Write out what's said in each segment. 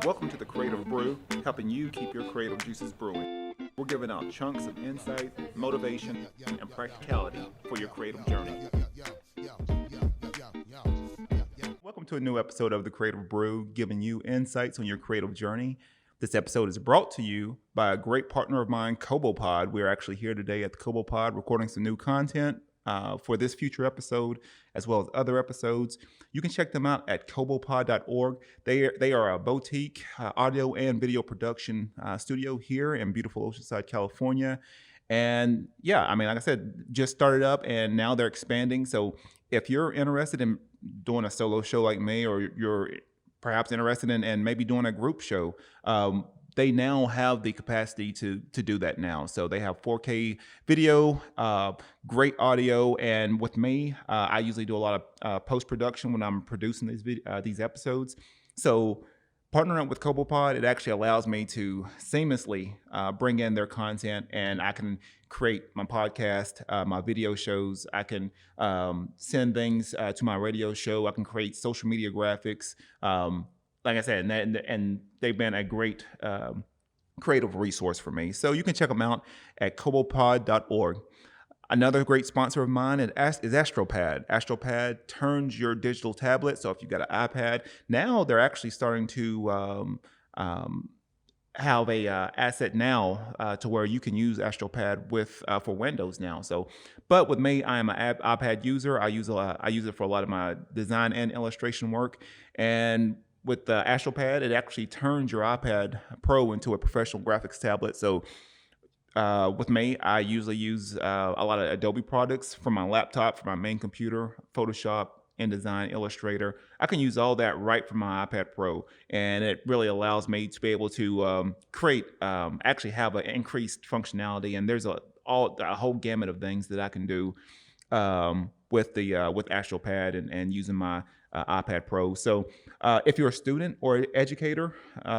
Welcome to the Creative Brew, helping you keep your creative juices brewing. We're giving out chunks of insight, motivation, and practicality for your creative journey. Welcome to a new episode of the Creative Brew, giving you insights on your creative journey. This episode is brought to you by a great partner of mine, Cobo Pod. We're actually here today at the Cobo Pod recording some new content for this future episode, as well as other episodes. You can check them out at cobopod.org. They are a boutique audio and video production studio here in beautiful Oceanside, California. And yeah, I mean, like I said, just started up and now they're expanding. So if you're interested in doing a solo show like me, or you're perhaps interested in maybe doing a group show, they now have the capacity to do that now. So they have 4K video, great audio, and with me, I usually do a lot of post-production when I'm producing these episodes. So partnering up with Cobo Pod, it actually allows me to seamlessly bring in their content, and I can create my podcast, my video shows. I can send things to my radio show. I can create social media graphics. Like I said, and they've been a great creative resource for me. So you can check them out at cobopod.org. Another great sponsor of mine is Astropad. Astropad turns your digital tablet. So if you've got an iPad, now they're actually starting to have a asset now to where you can use Astropad for Windows now. So, but with me, I am an iPad user. I use it for a lot of my design and illustration work. And with the Astropad, it actually turns your iPad Pro into a professional graphics tablet. So with me, I usually use a lot of Adobe products from my laptop, from my main computer, Photoshop, InDesign, Illustrator. I can use all that right from my iPad Pro, and it really allows me to be able to actually have an increased functionality. And there's a whole gamut of things that I can do with Astropad and using my iPad Pro. So if you're a student or an educator,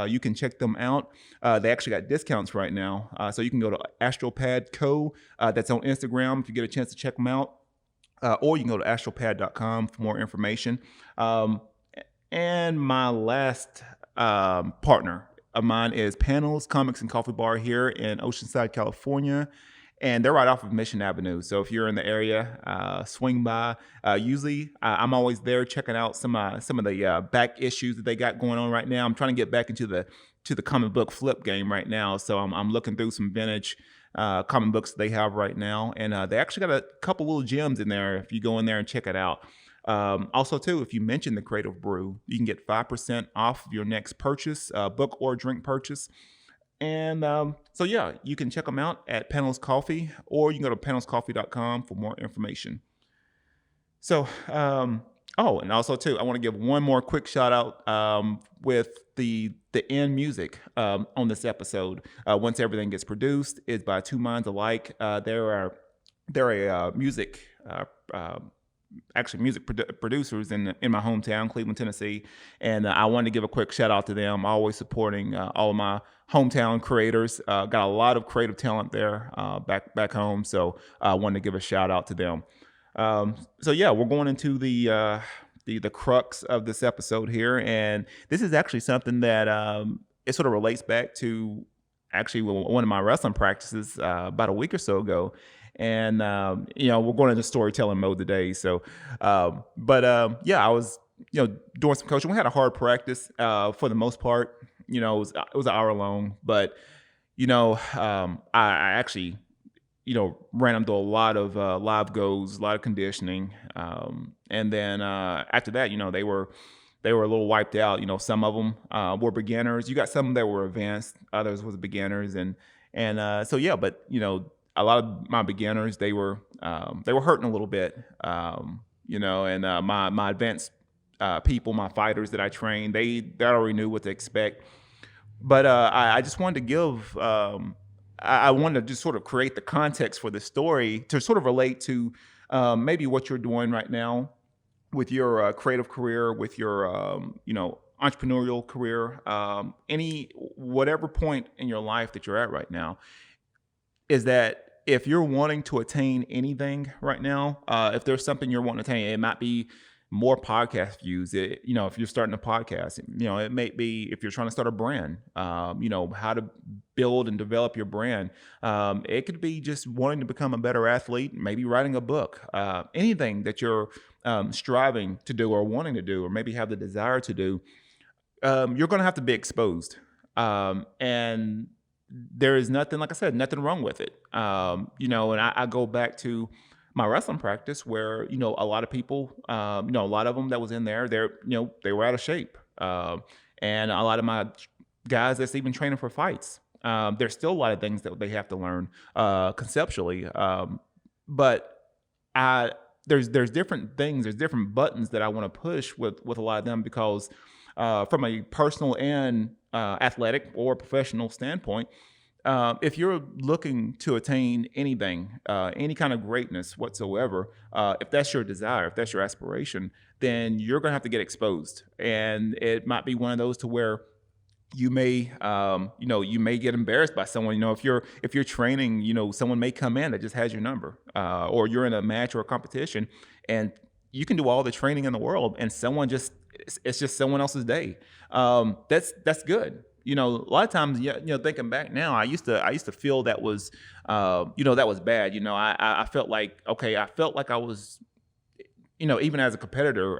you can check them out. They actually got discounts right now. So you can go to Astropad Co. That's on Instagram if you get a chance to check them out. Or you can go to astropad.com for more information. And my last partner of mine is Panels, Comics, and Coffee Bar here in Oceanside, California. And they're right off of Mission Avenue. So if you're in the area, swing by. Usually, I'm always there checking out some of the back issues that they got going on right now. I'm trying to get back into the comic book flip game right now. So I'm looking through some vintage comic books they have right now. And they actually got a couple little gems in there if you go in there and check it out. Also, too, if you mention the Creative Brew, you can get 5% off your next purchase, book or drink purchase. And so, yeah, you can check them out at Panels Coffee, or you can go to panelscoffee.com for more information. So, and also, too, I want to give one more quick shout out with the end music on this episode. Once everything gets produced, it's by Two Minds Alike. They're a music producers in my hometown, Cleveland, Tennessee. And I wanted to give a quick shout out to them, always supporting all of my hometown creators. Got a lot of creative talent there back home. So I wanted to give a shout out to them. So yeah, we're going into the crux of this episode here. And this is actually something that it sort of relates back to actually one of my wrestling practices about a week or so ago. And, we're going into storytelling mode today. So, I was, doing some coaching. We had a hard practice for the most part. It was an hour long, but, I actually, ran them through a lot of live goes, a lot of conditioning. And then after that, they were a little wiped out. Some of them were beginners. You got some that were advanced, others was beginners. And so, yeah, but, a lot of my beginners, they were hurting a little bit, and my advanced people, my fighters that I trained, they already knew what to expect. But I just wanted to give, I wanted to just sort of create the context for the story to sort of relate to maybe what you're doing right now with your creative career, with your entrepreneurial career, whatever point in your life that you're at right now. Is that if you're wanting to attain anything right now, if there's something you're wanting to attain, it might be more podcast views. If you're starting a podcast, it may be if you're trying to start a brand, how to build and develop your brand. It could be just wanting to become a better athlete, maybe writing a book, anything that you're striving to do or wanting to do, or maybe have the desire to do. You're going to have to be exposed. And there is nothing, like I said, nothing wrong with it. And I go back to my wrestling practice where, a lot of people, a lot of them that was in there, they were out of shape. And a lot of my guys that's even training for fights, there's still a lot of things that they have to learn conceptually. But there's different things, there's different buttons that I want to push with a lot of them because from a personal and athletic or professional standpoint, if you're looking to attain anything, any kind of greatness whatsoever, if that's your desire, if that's your aspiration, then you're going to have to get exposed. And it might be one of those to where you may, you may get embarrassed by someone. If you're training, someone may come in that just has your number, or you're in a match or a competition, and you can do all the training in the world, and it's just someone else's day. That's good. A lot of times, thinking back now, I used to feel that was, that was bad. I felt like, I was, even as a competitor,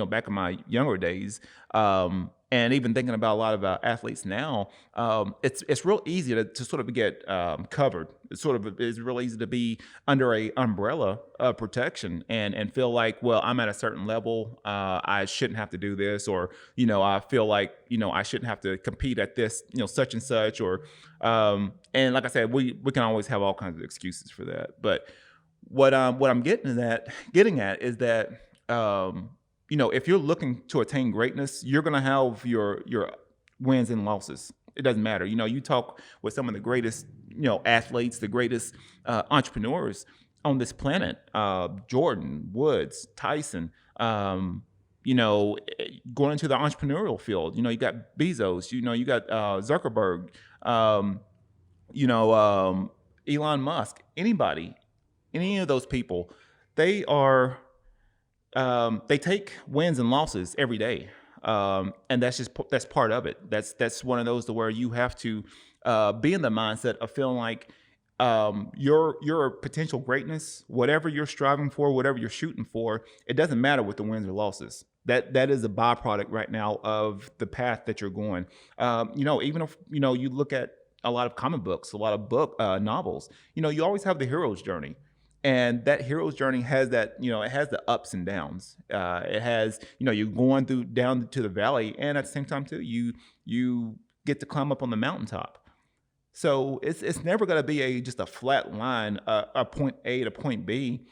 back in my younger days, and even thinking about a lot of athletes now, it's real easy to sort of get covered. It's real easy to be under a umbrella of protection and feel like, well, I'm at a certain level, I shouldn't have to do this, or I feel like I shouldn't have to compete at this, such and such, or and like I said, we can always have all kinds of excuses for that. But what I'm getting at is that if you're looking to attain greatness, you're going to have your wins and losses. It doesn't matter. You talk with some of the greatest, athletes, the greatest entrepreneurs on this planet, Jordan, Woods, Tyson, going into the entrepreneurial field. You got Bezos, you got Zuckerberg, Elon Musk, any of those people, they are, they take wins and losses every day. And that's part of it. That's one of those to where you have to be in the mindset of feeling like your potential greatness, whatever you're striving for, whatever you're shooting for, it doesn't matter with the wins or losses. That is a byproduct right now of the path that you're going. Even if you look at a lot of comic books, a lot of novels, you always have the hero's journey. And that hero's journey has that, it has the ups and downs. It has, you're going down to the valley, and at the same time too, you get to climb up on the mountaintop. So it's never going to be just a flat line, a point A to point B,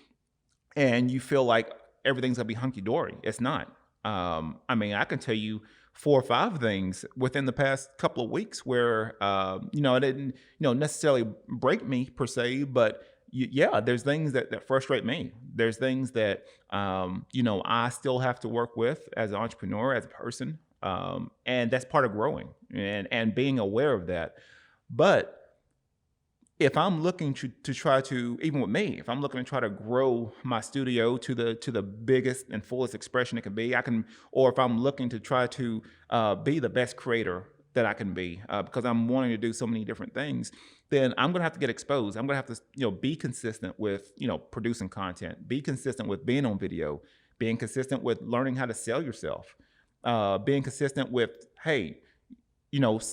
and you feel like everything's going to be hunky dory. It's not. I can tell you 4 or 5 things within the past couple of weeks where, it didn't, necessarily break me per se, but there's things that frustrate me. There's things that, I still have to work with as an entrepreneur, as a person. And that's part of growing and being aware of that. But if I'm looking to try to, even with me, if I'm looking to try to grow my studio to the biggest and fullest expression it can be, or if I'm looking to try to be the best creator that I can be, because I'm wanting to do so many different things, then I'm going to have to get exposed. I'm going to have to, be consistent with, producing content, be consistent with being on video, being consistent with learning how to sell yourself, being consistent with, hey,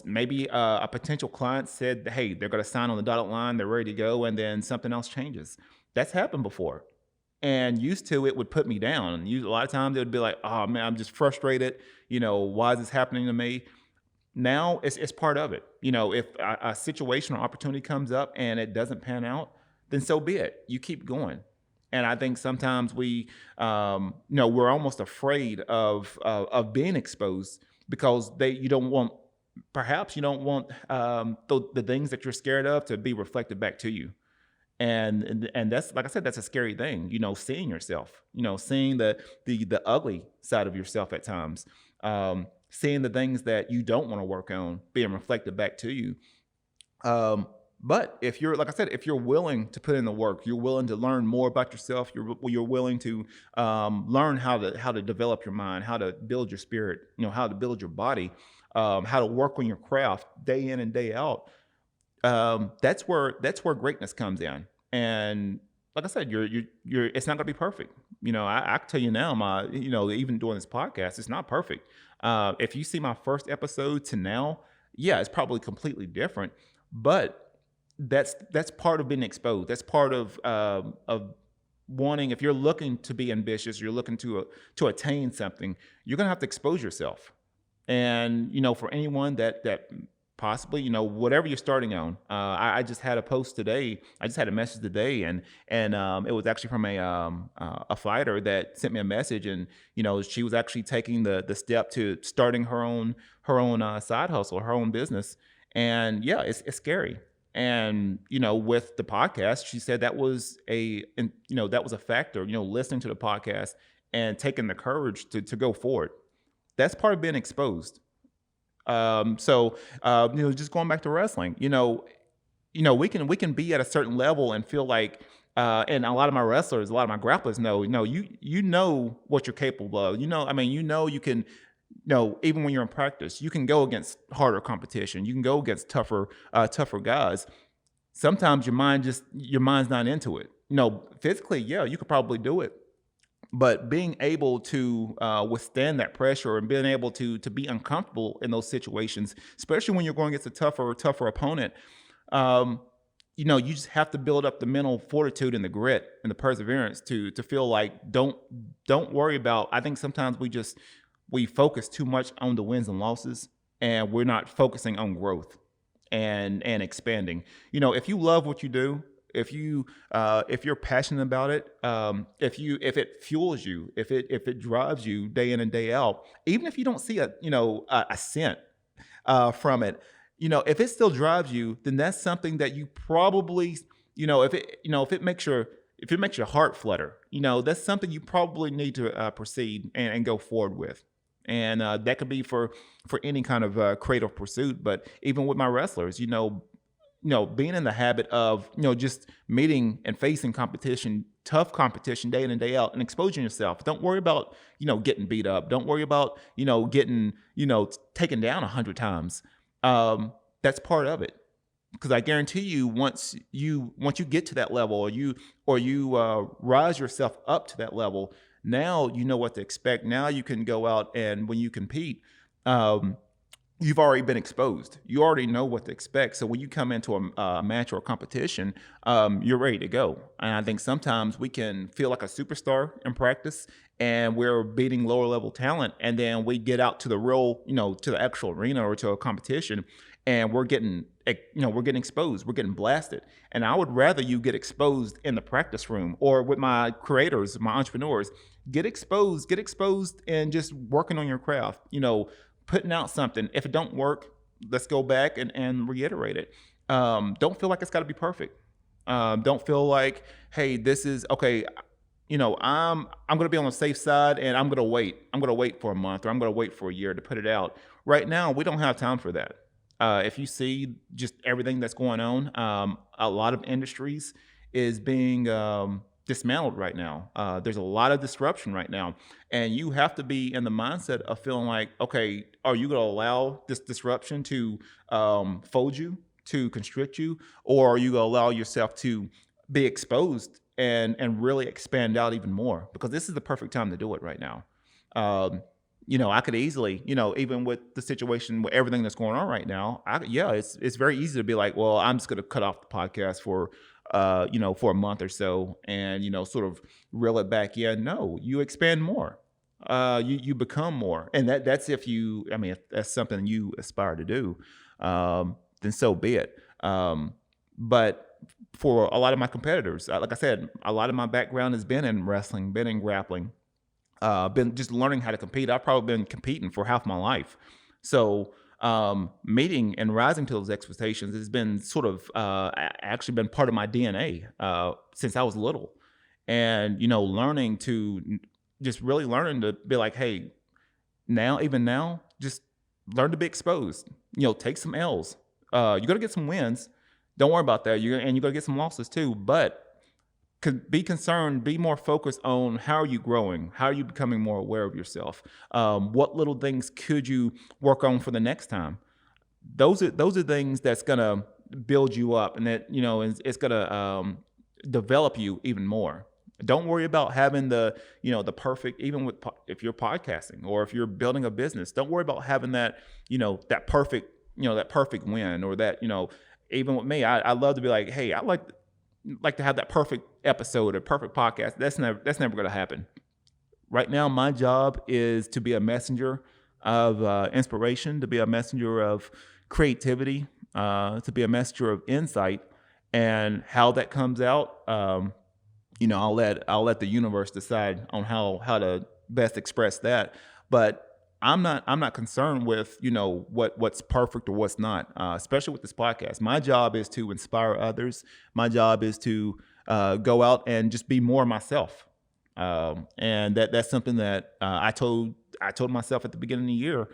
maybe a potential client said, hey, they're going to sign on the dotted line, they're ready to go, and then something else changes. That's happened before. And used to, it would put me down. A lot of times it would be like, oh man, I'm just frustrated. Why is this happening to me? Now it's part of it. If a situation or opportunity comes up and it doesn't pan out, then so be it. You keep going. And I think sometimes we're almost afraid of being exposed because you don't want the things that you're scared of to be reflected back to you. And that's, like I said, that's a scary thing, seeing yourself, seeing the ugly side of yourself at times, seeing the things that you don't want to work on being reflected back to you. But if you're, like I said, if you're willing to put in the work, you're willing to learn more about yourself. You're willing to learn how to develop your mind, how to build your spirit, how to build your body, how to work on your craft day in and day out. That's where greatness comes in. And like I said, you're it's not going to be perfect. I can tell you now, even doing this podcast, it's not perfect. If you see my first episode to now, yeah, it's probably completely different. But that's part of being exposed. That's part of wanting. If you're looking to be ambitious, you're looking to attain something, you're gonna have to expose yourself. And for anyone that possibly whatever you're starting on, I just had a post today. I just had a message today, and it was actually from a fighter that sent me a message, and she was actually taking the step to starting her own side hustle, her own business, and yeah, it's scary. And with the podcast, she said that was a factor. Listening to the podcast and taking the courage to go forward. That's part of being exposed. Just going back to wrestling, we can be at a certain level and feel like, and a lot of my wrestlers, a lot of my grapplers know, you know what you're capable of. You can, even when you're in practice, you can go against harder competition. You can go against tougher guys. Sometimes your mind's not into it. Physically, yeah, you could probably do it. But being able to withstand that pressure and being able to be uncomfortable in those situations, especially when you're going against a tougher opponent, you just have to build up the mental fortitude and the grit and the perseverance to feel like don't worry about. I think sometimes we focus too much on the wins and losses, and we're not focusing on growth and expanding. If you love what you do, if you're passionate about it, if it fuels you, if it drives you day in and day out, even if you don't see a cent from it, if it still drives you, then that's something that you probably, if it makes your heart flutter, that's something you probably need to proceed and go forward with. And that could be for any kind of creative pursuit. But even with my wrestlers, being in the habit of, just meeting and facing competition, tough competition day in and day out, and exposing yourself. Don't worry about, getting beat up. Don't worry about, getting, taken down 100 times. That's part of it. Because I guarantee you, once you get to that level, or you rise yourself up to that level, now you know what to expect. Now you can go out, and when you compete, you've already been exposed. You already know what to expect. So when you come into a match or a competition, you're ready to go. And I think sometimes we can feel like a superstar in practice, and we're beating lower level talent. And then we get out to the real, to the actual arena or to a competition, and we're getting exposed. We're getting blasted. And I would rather you get exposed in the practice room, or with my creators, my entrepreneurs, get exposed and just working on your craft, putting out something. If it don't work, let's go back and reiterate it. Don't feel like it's got to be perfect. Don't feel like, hey, this is okay. I'm going to be on the safe side, and I'm going to wait. I'm going to wait for a month, or I'm going to wait for a year to put it out. Right now, we don't have time for that. If you see just everything that's going on, a lot of industries is being dismantled right now. There's a lot of disruption right now, and you have to be in the mindset of feeling like, okay, are you going to allow this disruption to fold you, to constrict you, or are you going to allow yourself to be exposed and really expand out even more? Because this is the perfect time to do it right now. I could easily, even with the situation, with everything that's going on right now, it's very easy to be like, well, I'm just going to cut off the podcast for a month or so, and sort of reel it back in. No, you expand more. You become more, and that's if that's something you aspire to do, then so be it. But for a lot of my competitors, like I said, a lot of my background has been in wrestling, been in grappling, been just learning how to compete. I've probably been competing for half my life. So meeting and rising to those expectations has been sort of actually been part of my DNA since I was little. And, learning to be like, hey, now, just learn to be exposed. Take some L's. You're going to get some wins. Don't worry about that. You're going to get some losses too, but be concerned, be more focused on how are you growing? How are you becoming more aware of yourself? What little things could you work on for the next time? Those are things that's going to build you up, and that, it's going to develop you even more. Don't worry about having the perfect, even if you're podcasting or if you're building a business, don't worry about having that, that perfect win, or that, even with me, I love to be like, hey, I like to have that perfect episode or perfect podcast. That's never going to happen. Right now, my job is to be a messenger of inspiration, to be a messenger of creativity, to be a messenger of insight, and how that comes out. I'll let the universe decide on how to best express that. But I'm not concerned with what's perfect or what's not, especially with this podcast. My job is to inspire others. My job is to go out and just be more myself, and that's something that I told myself at the beginning of the year.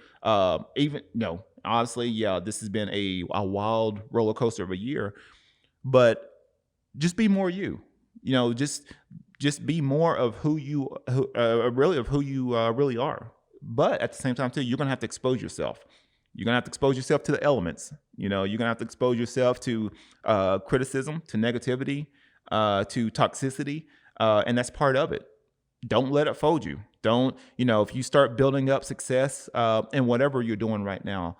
Honestly, this has been a wild roller coaster of a year, but just be more you. Just be more of who you really are. But at the same time, too, you're going to have to expose yourself. You're going to have to expose yourself to the elements. You're going to have to expose yourself to criticism, to negativity, to toxicity, and that's part of it. Don't let it fold you. Don't, if you start building up success in whatever you're doing right now,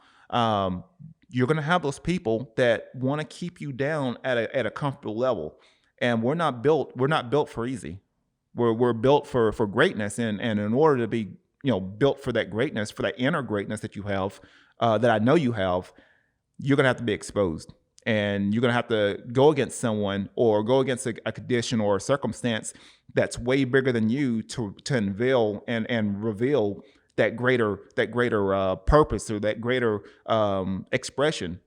you're going to have those people that want to keep you down at a comfortable level. And we're not built for easy. We're built for greatness, and in order to be built for that greatness, for that inner greatness that you have, that I know you have, you're gonna have to be exposed, and you're gonna have to go against someone or go against a condition or a circumstance that's way bigger than you to unveil and reveal that greater purpose, or that greater expression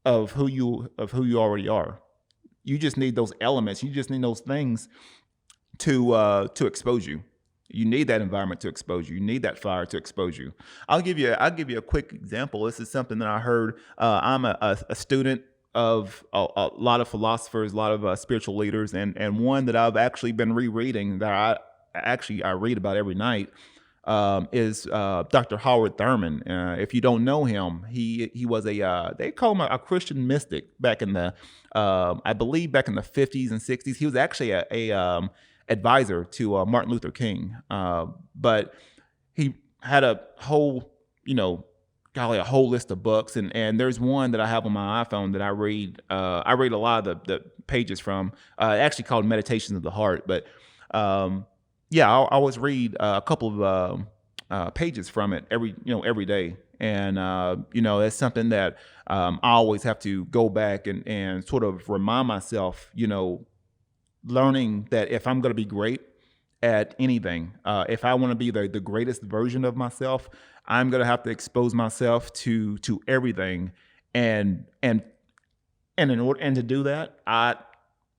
of who you already are. You just need those elements. You just need those things to expose you. You need that environment to expose you. You need that fire to expose you. I'll give you a quick example. This is something that I heard. I'm a student of a lot of philosophers, a lot of spiritual leaders, and one that I've actually been rereading that I read about every night is Dr. Howard Thurman. If you don't know him, he was they call him a Christian mystic back in the I believe back in the 50s and 60s. He was actually a advisor to Martin Luther King, but he had a whole a whole list of books, and there's one that I have on my iPhone that I read. I read a lot of the pages from, actually called Meditations of the Heart. But I always read a couple of pages from it every day, and it's something that I always have to go back and sort of remind myself, learning that if I'm going to be great at anything, if I want to be the greatest version of myself, I'm going to have to expose myself to everything, and to do that,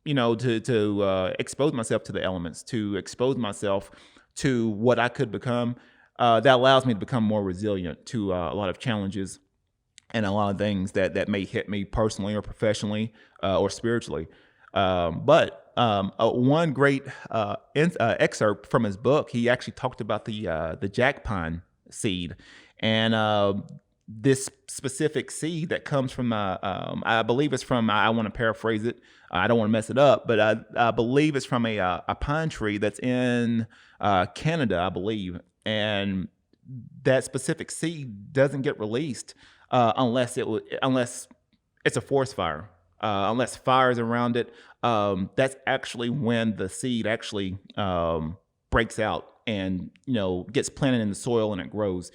to expose myself to the elements, to expose myself to what I could become, that allows me to become more resilient to a lot of challenges and a lot of things that may hit me personally or professionally or spiritually. But one great excerpt from his book, he actually talked about the jack pine seed, and this specific seed that comes from I believe it's from, I want to paraphrase it, I don't want to mess it up, but I believe it's from a pine tree that's in Canada, I believe, and that specific seed doesn't get released unless it's a forest fire. Unless fire is around it, that's actually when the seed actually breaks out and gets planted in the soil and it grows.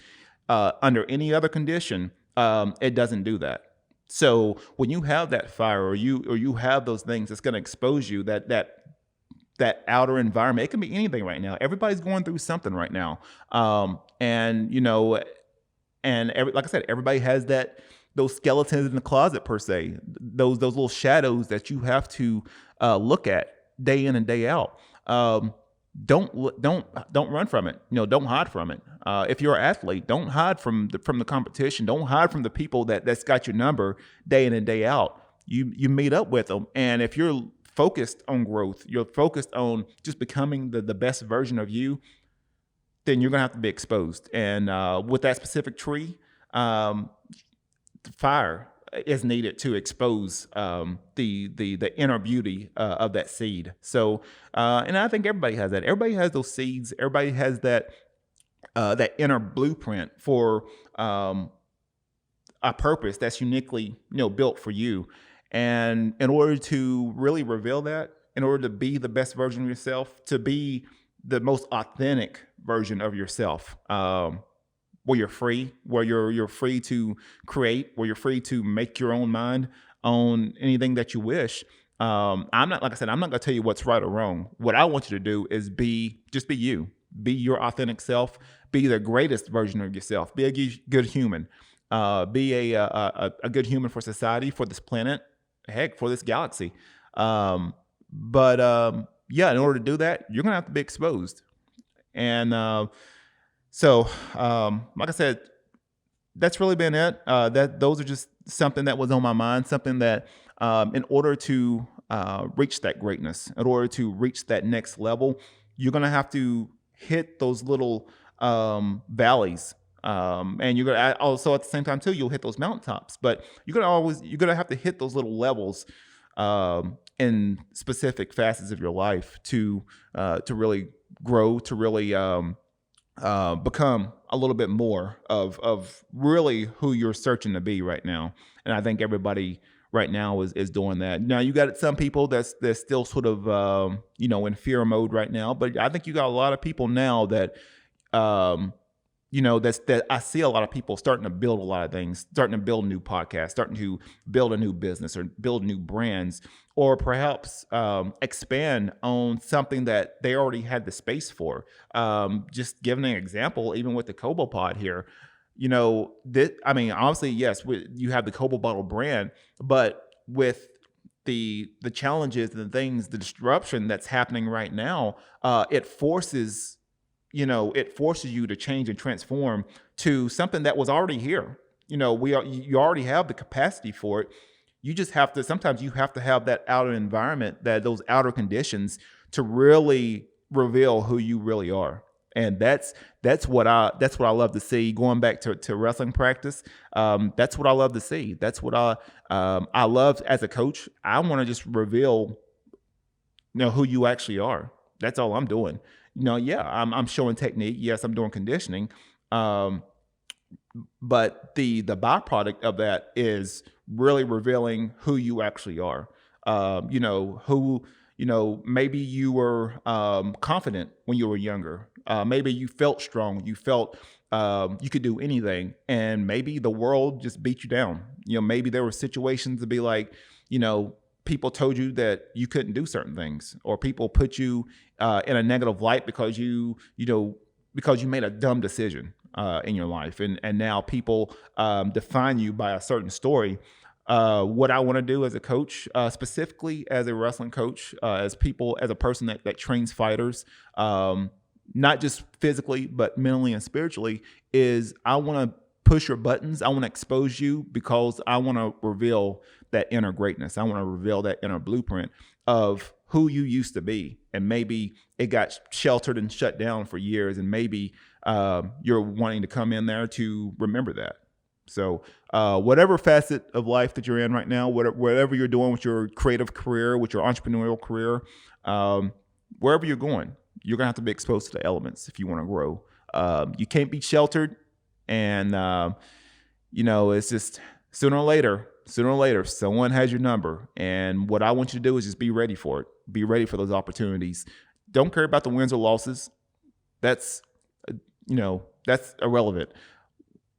Under any other condition, it doesn't do that. So when you have that fire, or you have those things that's going to expose you, that outer environment, it can be anything right now. Everybody's going through something right now, and like I said, everybody has those skeletons in the closet, per se, those little shadows that you have to look at day in and day out. Don't run from it. Don't hide from it. If you're an athlete, don't hide from the competition. Don't hide from the people that's got your number day in and day out. you meet up with them. And if you're focused on growth, you're focused on just becoming the best version of you, then you're going to have to be exposed. And with that specific tree, fire is needed to expose the inner beauty of that seed. So, and I think everybody has that. Everybody has those seeds. Everybody has that inner blueprint for a purpose that's uniquely built for you. And in order to really reveal that, in order to be the best version of yourself, to be the most authentic version of yourself, where you're free, where you're free to create, where you're free to make your own mind on anything that you wish. I'm not, like I said, I'm not going to tell you what's right or wrong. What I want you to do is just be you, be your authentic self, be the greatest version of yourself, be a good human, be a good human for society, for this planet, heck, for this galaxy. But in order to do that, you're going to have to be exposed. And so, like I said, that's really been it. Those are just something that was on my mind, something that in order to reach that greatness, in order to reach that next level, you're going to have to hit those little valleys. And you're going to also at the same time too, you'll hit those mountaintops, but you're going to have to hit those little levels in specific facets of your life to really grow, to really become a little bit more of really who you're searching to be right now. And I think everybody right now is doing that. Now you got some people that's still sort of in fear mode right now, but I think you got a lot of people now that that I see a lot of people starting to build a lot of things, starting to build new podcasts, starting to build a new business or build new brands, or perhaps expand on something that they already had the space for. Just giving an example, even with the Cobo Pod here, obviously, yes, you have the Cobo bottle brand, but with the challenges and the things, the disruption that's happening right now, it forces you to change and transform to something that was already here. You already have the capacity for it. You just have to, sometimes you have to have that outer environment, those outer conditions to really reveal who you really are. And that's what I love to see. Going back to wrestling practice, that's what I love to see. That's what I love as a coach. I want to just reveal, who you actually are. That's all I'm doing. I'm showing technique. Yes, I'm doing conditioning. But the byproduct of that is really revealing who you actually are. Maybe you were confident when you were younger. Maybe you felt strong. You felt you could do anything. And maybe the world just beat you down. Maybe there were situations to be like, people told you that you couldn't do certain things, or people put you in a negative light because you made a dumb decision in your life, and now people define you by a certain story. What I want to do as a coach, specifically as a wrestling coach, as a person that trains fighters, not just physically but mentally and spiritually, is I want to push your buttons. I want to expose you because I want to reveal that inner greatness. I want to reveal that inner blueprint of who you used to be. And maybe it got sheltered and shut down for years. And maybe you're wanting to come in there to remember that. So whatever facet of life that you're in right now, whatever you're doing with your creative career, with your entrepreneurial career, wherever you're going, you're going to have to be exposed to the elements if you want to grow. You can't be sheltered. And, it's just sooner or later, someone has your number. And what I want you to do is just be ready for it. Be ready for those opportunities. Don't care about the wins or losses. That's irrelevant.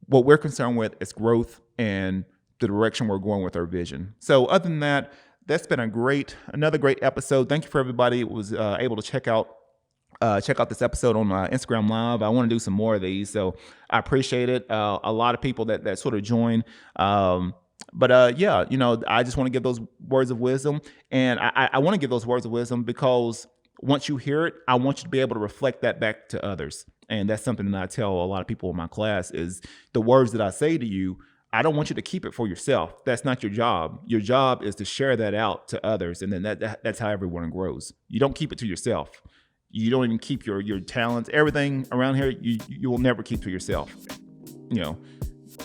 What we're concerned with is growth and the direction we're going with our vision. So other than that, that's been another great episode. Thank you for everybody who was able to check out this episode on Instagram Live. I want to do some more of these, so I appreciate it. A lot of people that sort of join. I just want to give those words of wisdom, and I want to give those words of wisdom because once you hear it, I want you to be able to reflect that back to others. And that's something that I tell a lot of people in my class is the words that I say to you, I don't want you to keep it for yourself. That's not your job. Your job is to share that out to others, and then that's how everyone grows. You don't keep it to yourself. You don't even keep your talents. Everything around here, you will never keep to yourself. You know,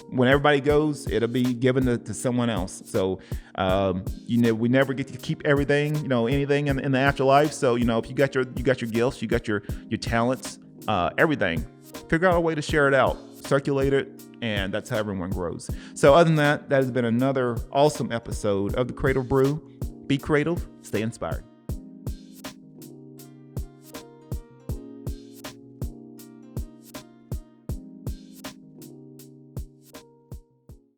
when everybody goes, it'll be given to someone else. So, we never get to keep everything, anything in the afterlife. So, if you got your gifts, you got your talents, everything, figure out a way to share it out, circulate it, and that's how everyone grows. So other than that has been another awesome episode of the Creative Brew. Be creative, stay inspired.